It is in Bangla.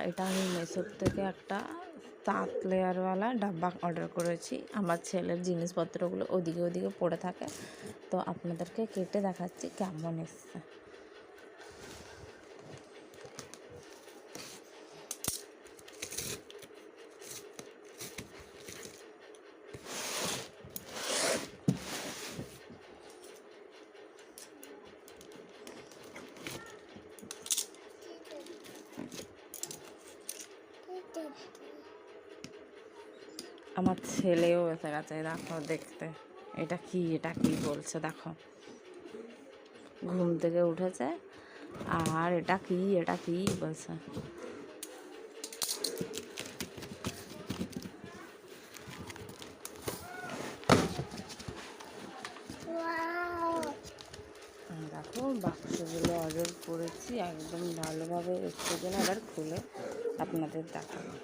এটা আমি মেসোর থেকে একটা 7 লেয়ারওয়ালা ডাব্বা অর্ডার করেছি। আমার ছেলের জিনিসপত্রগুলো ওদিকে পড়ে থাকে, তো আপনাদেরকে কেটে দেখাচ্ছি কেমন এসছে। আমার ছেলেও এসে গেছে, দেখো দেখতে এটা কি বলছে। দেখো ঘুম থেকে উঠেছে আর এটা কি বলছে। দেখো বাক্সগুলো অর্ডার করেছি, একদম ভালোভাবে এসছে কিনা এবার খুলে আপনাদের দেখাবো।